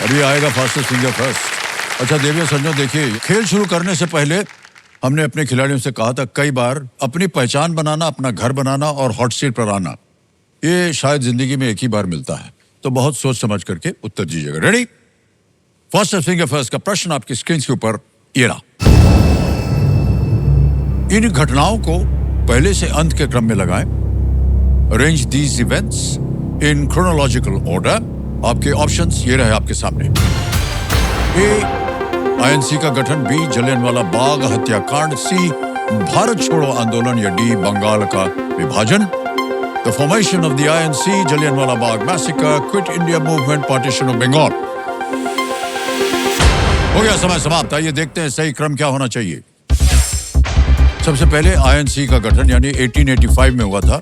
अभी आएगा fastest finger first. अच्छा देविया संजो, देखिए खेल शुरू करने से पहले हमने अपने खिलाड़ियों से कहा था कई बार अपनी पहचान बनाना, अपना घर बनाना और हॉट सीट पर आना, ये शायद जिंदगी में एक ही बार मिलता है, तो बहुत सोच समझ करके उत्तर दीजिएगा। रेडी? फास्टेस्ट फिंगर फर्स्ट का प्रश्न आपकी स्क्रीन के ऊपर ये रहा। इन घटनाओं को पहले से अंत के क्रम में लगाएं। Arrange these events in chronological order. आपके ऑप्शंस ये रहे आपके सामने। ए, आईएनसी का गठन। बी, जलियांवाला बाग हत्याकांड। सी, भारत छोड़ो आंदोलन। या डी, बंगाल का विभाजन। The formation of the INC, Jallianwala Bagh massacre, quit India movement, partition of Bengal. हो गया समय समाप्त। आइए देखते हैं सही क्रम क्या होना चाहिए। सबसे पहले आईएनसी का गठन यानी 1885 में हुआ था,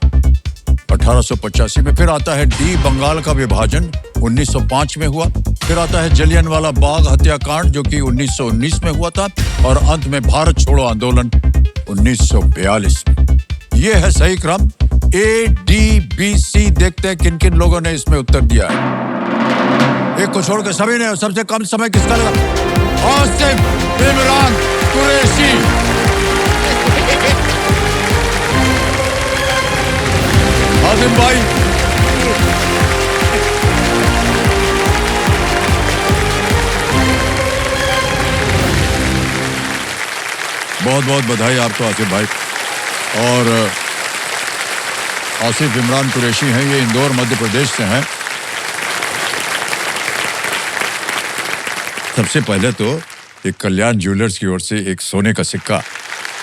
1885 में। फिर आता है डी, बंगाल का विभाजन, 1905 में हुआ। फिर आता है जलियांवाला बाग हत्याकांड जो कि 1919 में हुआ था। और अंत में भारत छोड़ो आंदोलन 1942 में। यह है सही क्रम। ए, डी, बी, सी। देखते हैं किन किन लोगों ने इसमें उत्तर दिया है। एक को छोड़ के सभी ने। सबसे कम समय किसका लगा? आसिफ इमरान कुरैशी। आसिफ भाई, बहुत बहुत बधाई आपको आसिफ भाई। और आसिफ इमरान कुरैशी हैं, ये इंदौर मध्य प्रदेश से हैं। सबसे पहले तो एक कल्याण ज्वेलर्स की ओर से एक सोने का सिक्का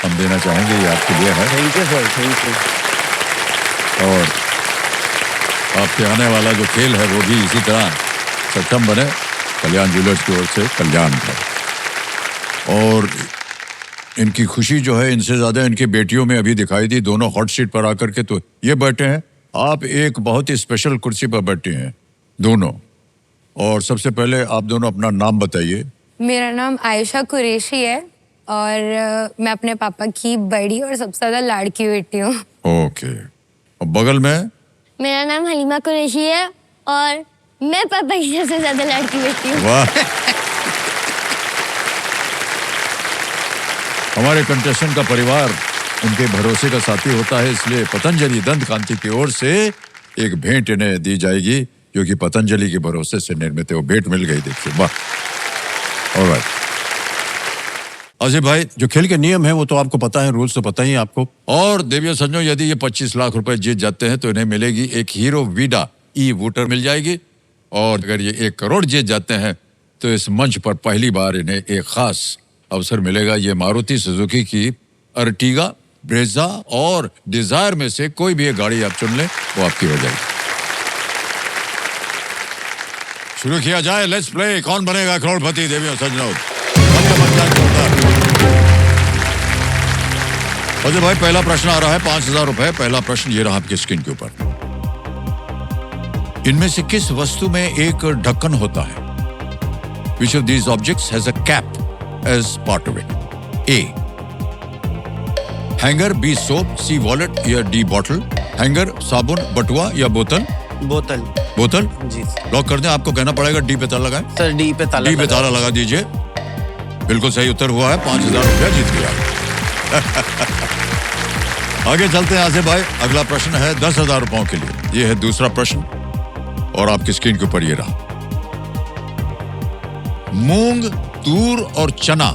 हम देना चाहेंगे, ये आपके लिए है। Thank you sir, thank you. और आपके आने वाला जो खेल है वो भी इसी तरह सक्षम बने। कल्याण ज्वेलर्स की ओर से कल्याण का। और इनकी खुशी जो है इनसे ज्यादा इनकी बेटियों में अभी दिखाई दी, दोनों हॉट सीट पर आकर के। तो ये बैठे हैं, आप एक बहुत ही स्पेशल कुर्सी पर बैठे हैं दोनों। और सबसे पहले आप दोनों अपना नाम बताइए। मेरा नाम आयशा कुरैशी है और मैं अपने पापा की बड़ी और सबसे ज्यादा लाड़की बेटी हूँ। ओके। और बगल में? मेरा नाम हलीमा कुरैशी है और मैं पापा की सबसे ज्यादा लाड़की बेटी हूँ। वाह। हमारे कंटेस्टेंट का परिवार उनके भरोसे का साथी होता है, इसलिए पतंजलि दंत कांति की ओर से एक भेंट इन्हें दी जाएगी जो कि पतंजलि के भरोसे से निर्मित है। वो भेंट मिल गई, देखिए। वाह। ऑलराइट। आसिफ भाई, जो खेल के नियम है वो तो आपको पता है, रूल्स तो पता ही है आपको। और देविया संजो, यदि ये 25 लाख रुपए जीत जाते हैं तो इन्हें मिलेगी एक हीरो वीडा ई वोटर मिल जाएगी। और अगर ये 1 करोड़ जीत जाते हैं तो इस मंच पर पहली बार इन्हें एक खास अवसर मिलेगा। ये मारुति सुजुकी की अर्टिगा, ब्रेजा और डिजायर में से कोई भी एक गाड़ी आप चुन लें, वो आपकी हो जाएगी। शुरू किया जाए, लेट्स प्ले। कौन बनेगा करोड़पति? देविया संजो, अजय भाई, पहला प्रश्न आ रहा है 5000 रुपए। पहला प्रश्न ये रहा आपकी स्क्रीन के ऊपर। इनमें से किस वस्तु में एक ढक्कन होता है? Which of these objects has a cap as part of it? A, hanger. B, soap. C, wallet. या D, बॉटल। हैंगर, साबुन, बटुआ या बोतल? बोतल। बोतल जी लॉक कर दें। आपको कहना पड़ेगा डी पे ताला लगाएं। सर, डी पे ताला। डी पे ताला लगा दीजिए। बिल्कुल सही उत्तर हुआ है। 5000 रुपया जीत गया। आगे चलते हैं आसिफ भाई। अगला प्रश्न है 10,000 रुपयों के लिए। यह है दूसरा प्रश्न और आपकी स्क्रीन के ऊपर ये रहा। मूंग, तूर और चना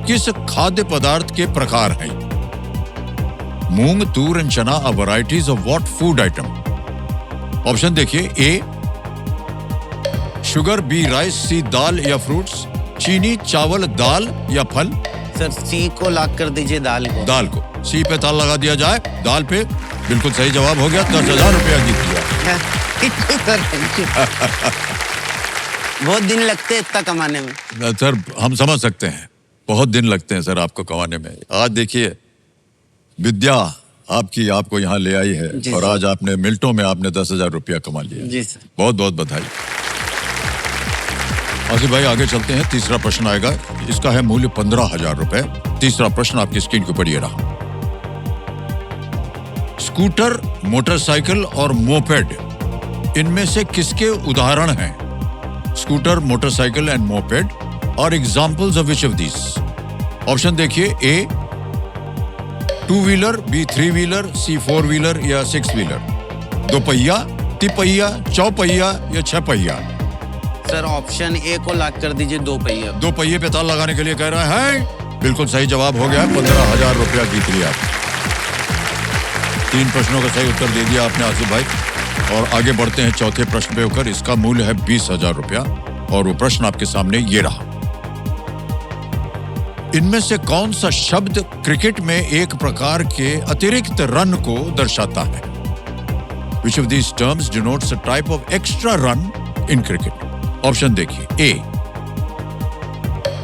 किस खाद्य पदार्थ के प्रकार हैं? Moong, toor and chana are varieties of what food item? Option देखिए। A, sugar. B, rice. C, dal या फ्रूट्स। चीनी, चावल, दाल या फल? सर, सी को लॉक कर दीजिए। दाल को। दाल को। सी पे ताला लगा दिया जाए। दाल पे बिल्कुल सही जवाब हो गया। 10,000 रुपया जीत लिया। Sir, thank you. बहुत दिन लगते हैं इतना कमाने में। सर, हम समझ सकते हैं, बहुत दिन लगते हैं सर आपको कमाने में। आज देखिए विद्या आपको यहाँ ले आई है और आज आपने मिनटों में आपने 10,000 रुपया कमा लिया। जी सर, बहुत बहुत बधाई। आसिफ भाई, आगे चलते हैं। तीसरा प्रश्न आएगा, इसका है मूल्य 15,000 रुपए। तीसरा प्रश्न आपकी स्क्रीन के ऊपर ये रहा। स्कूटर, मोटरसाइकिल और मोपेड, इनमें से किसके उदाहरण हैं? Scooter, motorcycle and moped are examples of which of this? Option देखिए, A 2 wheeler, B 3 wheeler, C 4 wheeler या 6 व्हीलर। 2 पहिया, तिपहिया, चौपहिया या 6 पहिया? सर ऑप्शन ए को लॉक कर दीजिए, 2 पहिया। 2 पहिए पे ताला लगाने के लिए कह रहे हैं। बिल्कुल सही जवाब हो गया। 15,000 रुपया जीत लिया। 3 प्रश्नों का सही उत्तर दे दिया आपने आसिफ भाई। और आगे बढ़ते हैं चौथे प्रश्न पे होकर। इसका मूल्य है 20,000 रुपया और वो प्रश्न आपके सामने ये रहा। इनमें से कौन सा शब्द क्रिकेट में एक प्रकार के अतिरिक्त रन को दर्शाता है? Which of these terms denotes a type of extra run in cricket? Option देखिए, A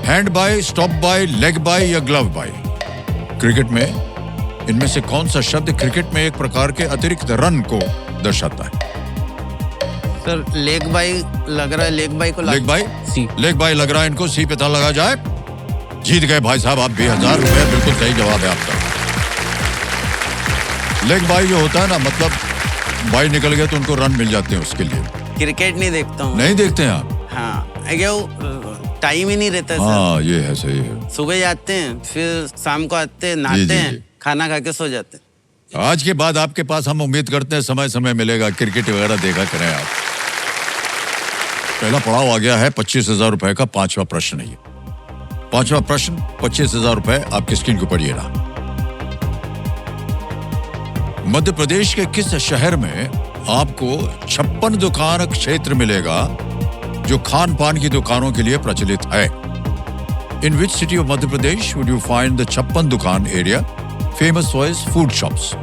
hand bye, stop bye, leg bye या ग्लव बाय? क्रिकेट में इनमें से कौन सा शब्द क्रिकेट में एक प्रकार के अतिरिक्त रन को दर्शाता है? सर लेग बाय लग रहा है, लेग बाय को लेग बाय, सी। लेग बाय लग रहा है इनको। सी पे ताला लगा जाए। जीत गए भाई साहब आप 20,000 रुपए। बिल्कुल सही जवाब है आपका। लेग बाय जो होता है ना, मतलब बाय निकल गया तो उनको रन मिल जाते हैं उसके लिए। क्रिकेट नहीं देखता हूँ। नहीं देखते हैं आप? हाँ, टाइम ही नहीं रहता है सर। हाँ ये है, सही है। सुबह जाते हैं, फिर शाम को आते हैं, जी, नहाते जी, हैं, जी। खाना खा के सो जाते हैं। आज के बाद आपके पास हम उम्मीद करते हैं समय समय मिलेगा, क्रिकेट वगैरह देखा करें आप। पहला पड़ाव आ गया है 25,000 रुपए का। 5वां प्रश्न है ये। 5वां प्रश्न, 25,000 रुपए आपकी स्क्रीन के ऊपर ये रहा। मध्य प्रदेश के किस शहर में आपको 56 दुकान क्षेत्र मिलेगा जो खान पान की दुकानों के लिए प्रचलित है? In which city of Madhya Pradesh would you find the 56 Dukan area famous for its food shops?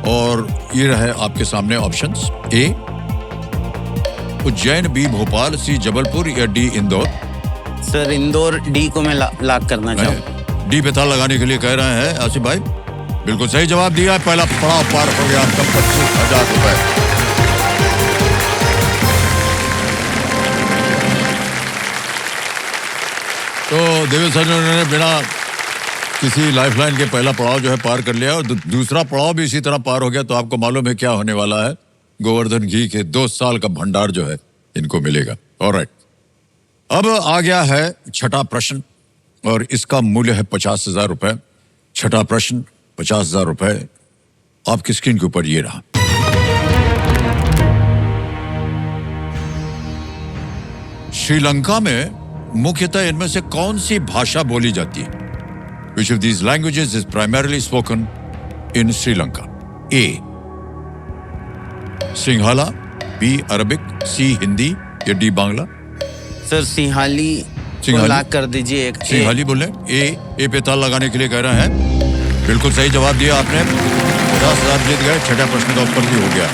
और ये रहे आपके सामने options. A Ujjain, B Bhopal, C Jabalpur या D Indore? Sir Indore, D को मैं लॉक करना चाहूँ। डी पे ताला लगाने के लिए कह रहे हैं आसिफ भाई। बिल्कुल सही जवाब दिया। पहला पड़ाव पार हो गया आपका 25,000 रुपए। तो देवेश सर ने बिना किसी लाइफलाइन के पहला पड़ाव जो है पार कर लिया और दूसरा पड़ाव भी इसी तरह पार हो गया। तो आपको मालूम है क्या होने वाला है? गोवर्धन घी के 2 साल का भंडार जो है इनको मिलेगा। ऑलराइट, अब आ गया है छठा प्रश्न और इसका मूल्य है 50,000 रुपए। छठा प्रश्न, 50,000 रुपए आपकी स्क्रीन के ऊपर ये रहा। श्रीलंका में मुख्यतः इनमें से कौन सी भाषा बोली जाती है? Which of these languages is primarily spoken in Sri Lanka? A Sinhala, B Arabic, C Hindi या डी बांग्ला? सर सिंहाली को लॉक कर दीजिए। एक सिंहाली बोले। ए पे ताला लगाने के लिए कह रहे हैं। बिल्कुल सही जवाब दिया आपने। 50,000 जीत गए। छठा प्रश्न का उत्तर भी हो गया।